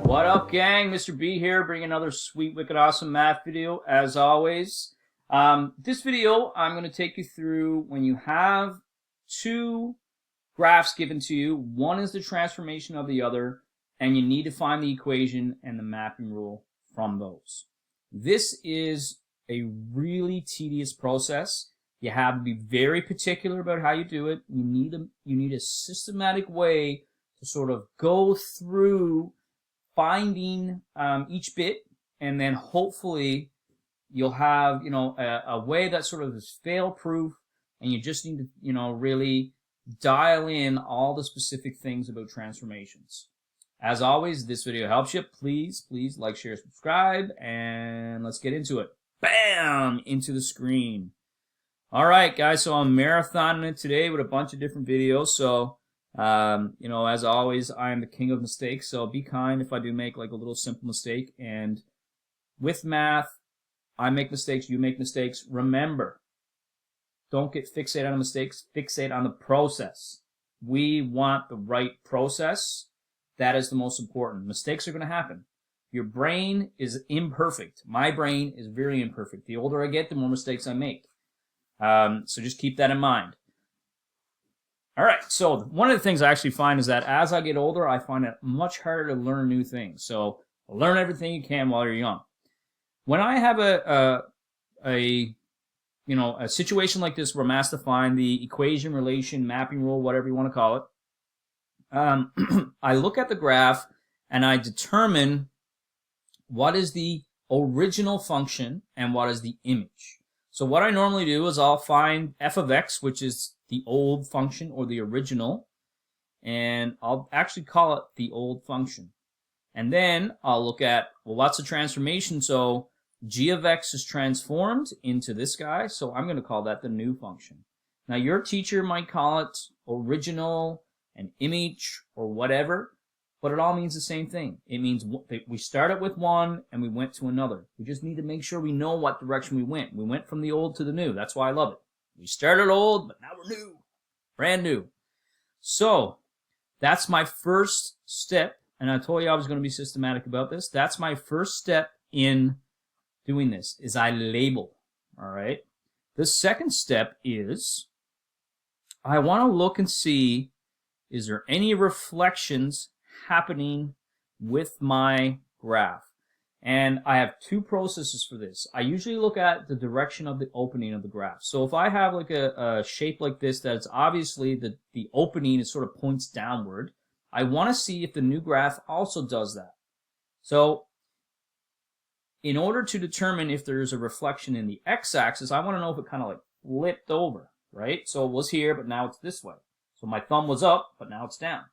What up, gang? Mr. B here, bringing another sweet, wicked, awesome math video, as always. This video, I'm going to take you through when you have two graphs given to you. One is the transformation of the other, and you need to find the equation and the mapping rule from those. This is a really tedious process. You have to be very particular about how you do it. You need a systematic way to sort of go through finding each bit, and then hopefully you'll have a way that sort of is fail-proof, and you just need to really dial in all the specific things about transformations. As always, this video helps you. Please like, share, subscribe, and let's get into it. Bam! Into the screen. All right, guys, so I'm marathoning it today with a bunch of different videos. So as always, I am the king of mistakes, so be kind if I do make like a little simple mistake. And with math, I make mistakes, you make mistakes. Remember, don't get fixated on the mistakes, fixate on the process. We want the right process. That is the most important. Mistakes are going to happen. Your brain is imperfect. My brain is very imperfect. The older I get, the more mistakes I make. So just keep that in mind. All right, so one of the things I actually find is that as I get older, I find it much harder to learn new things. So learn everything you can while you're young. When I have a situation like this where I'm asked to find the equation, relation, mapping rule, whatever you want to call it, I look at the graph and I determine what is the original function and what is the image. So what I normally do is I'll find f of x, which is the old function or the original, and I'll actually call it the old function. And then I'll look at, well, what's the transformation? So g of x is transformed into this guy, so I'm going to call that the new function. Now your teacher might call it original, an image, or whatever, but it all means the same thing. It means we started with one and we went to another. We just need to make sure we know what direction we went. We went from the old to the new. That's why I love it. We started old, but now we're new. Brand new. So that's my first step, and I told you I was going to be systematic about this. That's my first step in doing this, is I label. All right? The second step is I want to look and see, is there any reflections happening with my graph? And I have two processes for this. I usually look at the direction of the opening of the graph. So if I have like a shape like this that's obviously the opening is sort of points downward, I want to see if the new graph also does that. So in order to determine if there's a reflection in the x-axis, I want to know if it kind of like flipped over, right? So it was here, but now it's this way. So my thumb was up, but now it's down.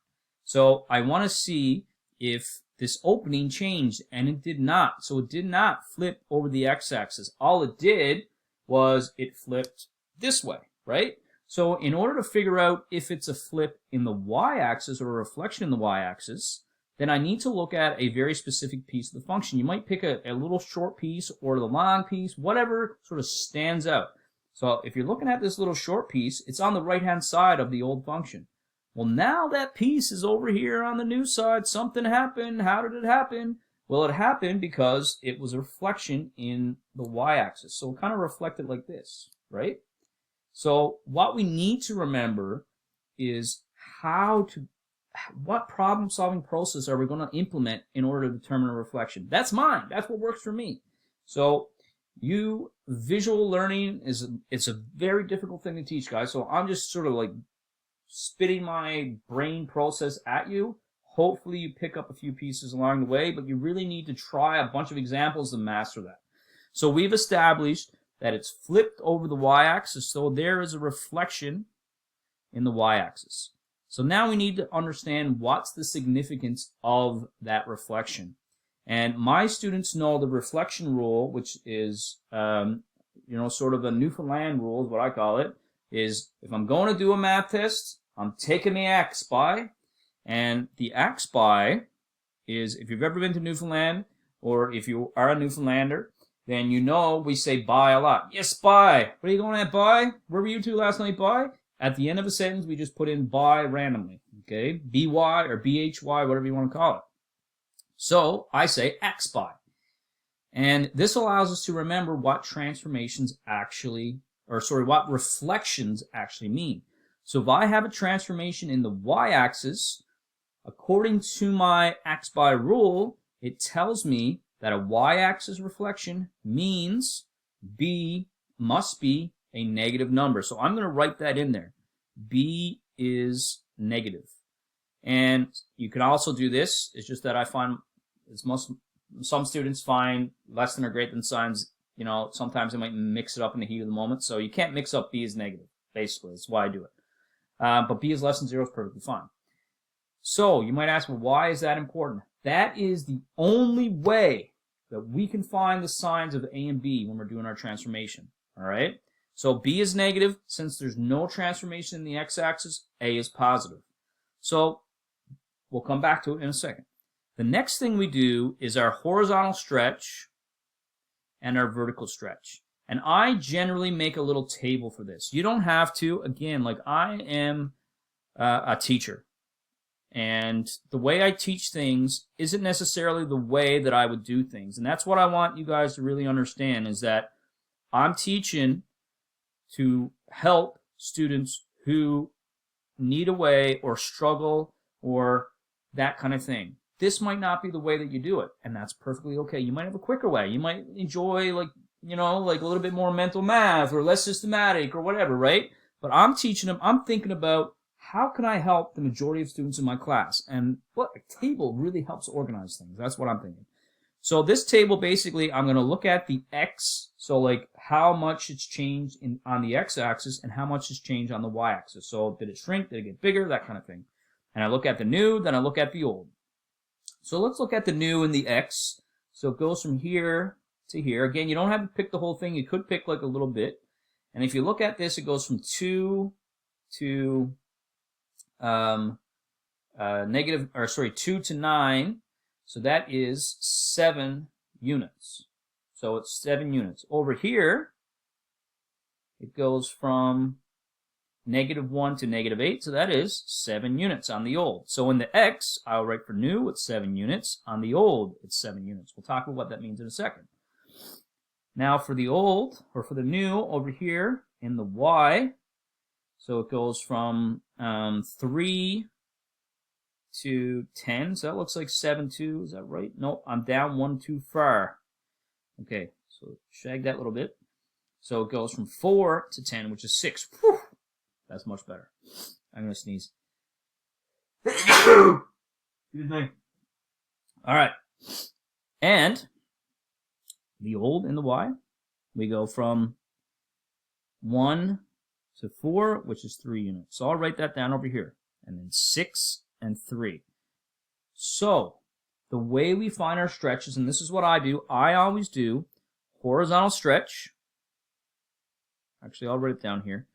So I want to see if this opening changed, and it did not. So it did not flip over the x-axis. All it did was it flipped this way, right? So in order to figure out if it's a flip in the y-axis or a reflection in the y-axis, then I need to look at a very specific piece of the function. You might pick a little short piece or the long piece, whatever sort of stands out. So if you're looking at this little short piece, it's on the right-hand side of the old function. Well, now that piece is over here on the new side. Something happened. How did it happen? Well, it happened because it was a reflection in the y-axis. So it kind of reflected like this, right? So what we need to remember is what problem-solving process are we going to implement in order to determine a reflection? That's mine. That's what works for me. So visual learning it's a very difficult thing to teach, guys. So I'm just sort of like spitting my brain process at you. Hopefully you pick up a few pieces along the way, but you really need to try a bunch of examples to master that. So we've established that it's flipped over the y-axis, so there is a reflection in the y-axis. So now we need to understand what's the significance of that reflection. And my students know the reflection rule, which is sort of a Newfoundland rule is what I call it, is if I'm going to do a math test, I'm taking the x by, and the x by is, if you've ever been to Newfoundland, or if you are a Newfoundlander, then you know we say bye a lot. Yes, bye. What are you going at, bye? Where were you two last night, bye? At the end of a sentence, we just put in bye randomly, Okay, by or bhy, whatever you want to call it. So I say x by. And this allows us to remember what transformations actually, what reflections actually mean. So if I have a transformation in the y-axis, according to my x by rule, it tells me that a y-axis reflection means b must be a negative number. So I'm going to write that in there. B is negative. And you can also do this. It's just that I find some students find less than or greater than signs, sometimes they might mix it up in the heat of the moment. So you can't mix up b as negative, basically. That's why I do it. But b is less than 0 is perfectly fine. So you might ask, well, why is that important? That is the only way that we can find the signs of a and b when we're doing our transformation. All right? So b is negative. Since there's no transformation in the x-axis, a is positive. So we'll come back to it in a second. The next thing we do is our horizontal stretch and our vertical stretch. And I generally make a little table for this. You don't have to. Again, like I am a teacher. And the way I teach things isn't necessarily the way that I would do things. And that's what I want you guys to really understand, is that I'm teaching to help students who need a way or struggle or that kind of thing. This might not be the way that you do it, and that's perfectly okay. You might have a quicker way. You might enjoy like a little bit more mental math or less systematic or whatever, right? But I'm teaching them, I'm thinking about how can I help the majority of students in my class? And what a table really helps organize things. That's what I'm thinking. So this table, basically, I'm going to look at the x, so like how much it's changed on the x-axis and how much it's changed on the y-axis. So did it shrink? Did it get bigger? That kind of thing. And I look at the new, then I look at the old. So let's look at the new and the x. So it goes from here to here. Again, you don't have to pick the whole thing. You could pick like a little bit. And if you look at this, it goes from 2 to 2 to 9. So that is 7 units. So it's 7 units. Over here, it goes from -1 to -8, so that is 7 units on the old. So in the x, I'll write for new, it's 7 units. On the old, it's 7 units. We'll talk about what that means in a second. Now for the old, or for the new, over here in the y, so it goes from 3 to 10, so that looks like 7, 2, is that right? Nope, I'm down 1 too far. Okay, so shag that a little bit. So it goes from 4 to 10, which is 6. Whew. That's much better. I'm going to sneeze. Excuse me. All right. And the old and the y, we go from 1 to 4, which is 3 units. So I'll write that down over here. And then 6 and 3. So the way we find our stretches, and this is what I do, I always do horizontal stretch. Actually, I'll write it down here.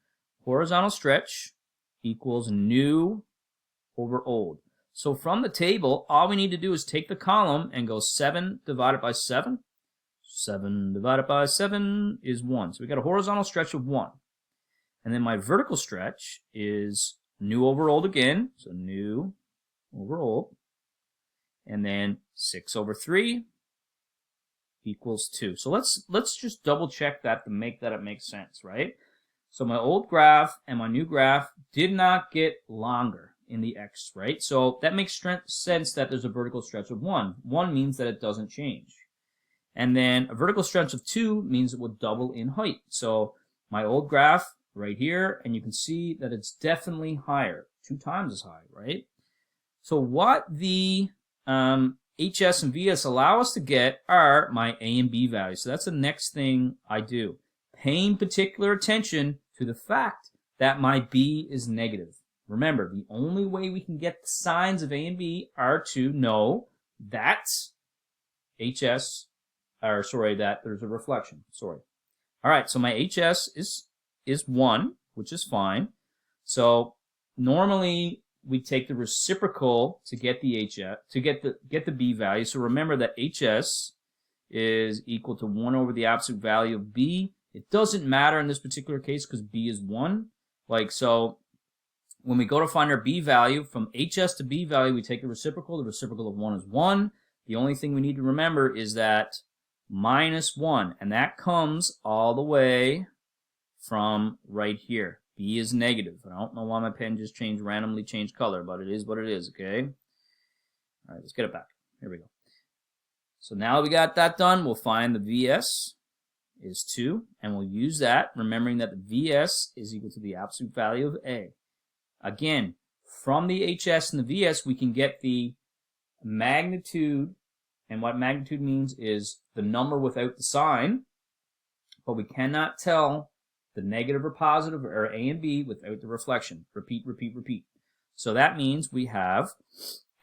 Horizontal stretch equals new over old. So from the table, all we need to do is take the column and go 7 divided by 7. 7 divided by 7 is 1. So we got a horizontal stretch of 1. And then my vertical stretch is new over old again. So new over old. And then 6 over 3 equals 2. So let's just double check that to make that it makes sense, right? So my old graph and my new graph did not get longer in the x, right? So that makes sense that there's a vertical stretch of 1. 1 means that it doesn't change. And then a vertical stretch of 2 means it will double in height. So my old graph right here, and you can see that it's definitely higher, 2 times as high, right? So what the HS and VS allow us to get are my A and B values. So that's the next thing I do. Paying particular attention to the fact that my B is negative. Remember, the only way we can get the signs of A and B are to know that that there's a reflection. Sorry. All right, so my HS is 1, which is fine. So normally we take the reciprocal to get the HS, to get the B value. So remember that HS is equal to 1 over the absolute value of B. It doesn't matter in this particular case because B is 1. Like, so when we go to find our b value, from hs to b value, we take the reciprocal. The reciprocal of 1 is 1. The only thing we need to remember is that minus 1, and that comes all the way from right here. B is negative. I don't know why my pen just randomly changed color, but it is what it is, okay? All right, let's get it back. Here we go. So now we got that done, we'll find the VS is 2, and we'll use that, remembering that the VS is equal to the absolute value of A. Again, from the HS and the VS, we can get the magnitude, and what magnitude means is the number without the sign, but we cannot tell the negative or positive or A and B without the reflection. Repeat, repeat, repeat. So that means we have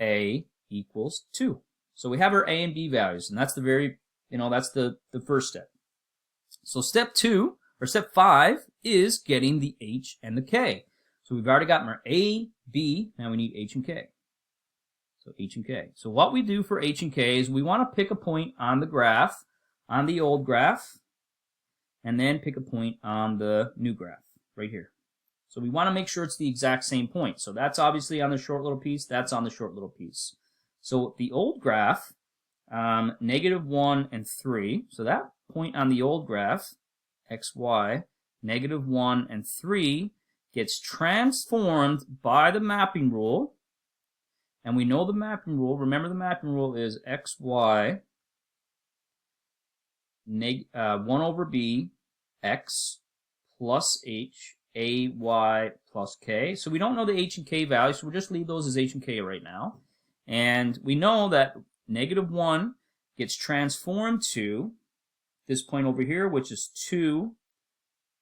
A equals 2. So we have our A and B values, and that's the that's the first step. So step 5 is getting the H and the K. So we've already gotten our A, B, now we need H and K. So H and K. So what we do for H and K is we want to pick a point on the graph, on the old graph, and then pick a point on the new graph, right here. So we want to make sure it's the exact same point. So that's obviously on the short little piece, that's on the short little piece. So the old graph, -1 and 3, so that point on the old graph, xy, -1 and 3, gets transformed by the mapping rule. And we know the mapping rule, remember the mapping rule is xy 1 over b x plus h ay plus k. So we don't know the h and k values, so we'll just leave those as h and k right now. And we know that -1 gets transformed to this point over here, which is 2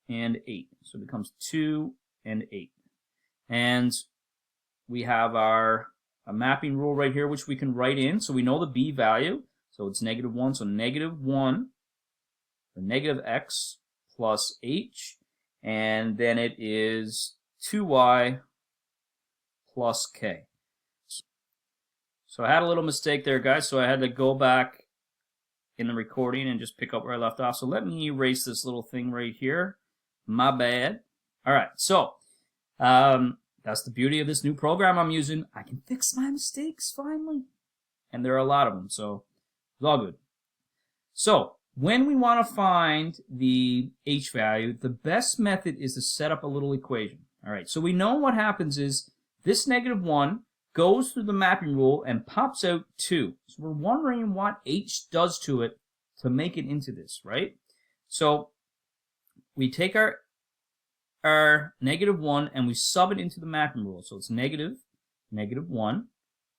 and 8. So it becomes 2 and 8. And we have a mapping rule right here, which we can write in. So we know the b value. So it's -1. So -1, or negative x plus h. And then it is 2y plus k. So I had a little mistake there, guys. So I had to go back in the recording and just pick up where I left off. So let me erase this little thing right here. My bad. All right. So that's the beauty of this new program I'm using. I can fix my mistakes finally. And there are a lot of them. So it's all good. So when we want to find the h value, the best method is to set up a little equation. All right. So we know what happens is this -1 goes through the mapping rule and pops out 2. So we're wondering what h does to it to make it into this, right? So we take our -1 and we sub it into the mapping rule. So it's -1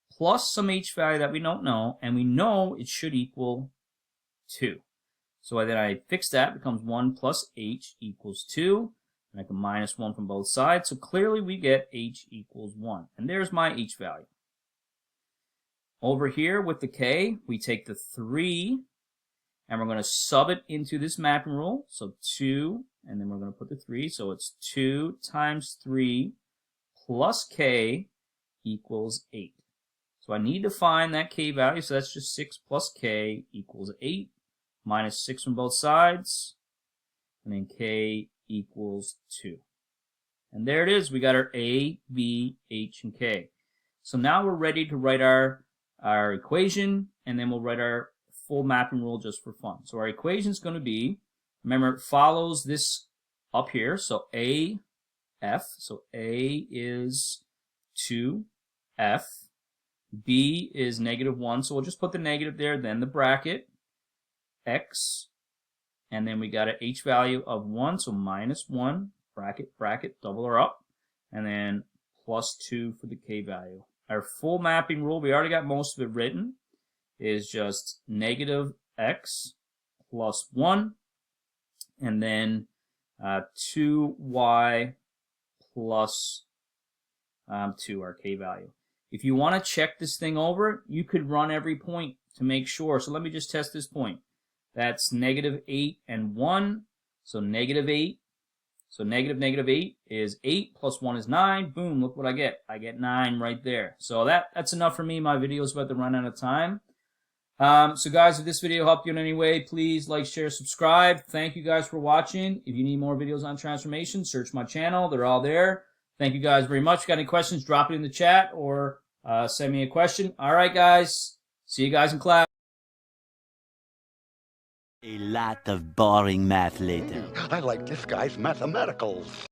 plus some h value that we don't know, and we know it should equal 2. So then I fix that, it becomes 1 plus h equals 2. And I can -1 from both sides. So clearly we get h equals 1. And there's my h value. Over here with the k, we take the 3 and we're going to sub it into this mapping rule. So 2, and then we're going to put the 3. So it's 2 times 3 plus k equals 8. So I need to find that k value. So that's just 6 plus k equals 8. Minus 6 from both sides. And then k equals 2. And there it is. We got our A, B, H, and K. So now we're ready to write our equation, and then we'll write our full mapping rule just for fun. So our equation is going to be, remember, it follows this up here. So A, F. So A is 2F. B is -1. So we'll just put the negative there, then the bracket. X. And then we got an h value of 1, so -1, bracket, bracket, double her up, and then plus 2 for the k value. Our full mapping rule, we already got most of it written, is just -x plus 1, and then 2y plus 2, our k value. If you want to check this thing over, you could run every point to make sure. So let me just test this point. That's -8 and 1, so -8. So -8 is 8 plus 1 is 9. Boom, look what I get. I get 9 right there. So that's enough for me. My video is about to run out of time. So guys, if this video helped you in any way, please like, share, subscribe. Thank you guys for watching. If you need more videos on transformation, search my channel. They're all there. Thank you guys very much. If you got any questions, drop it in the chat or send me a question. All right, guys. See you guys in class. A lot of boring math later. I like this guy's mathematicals.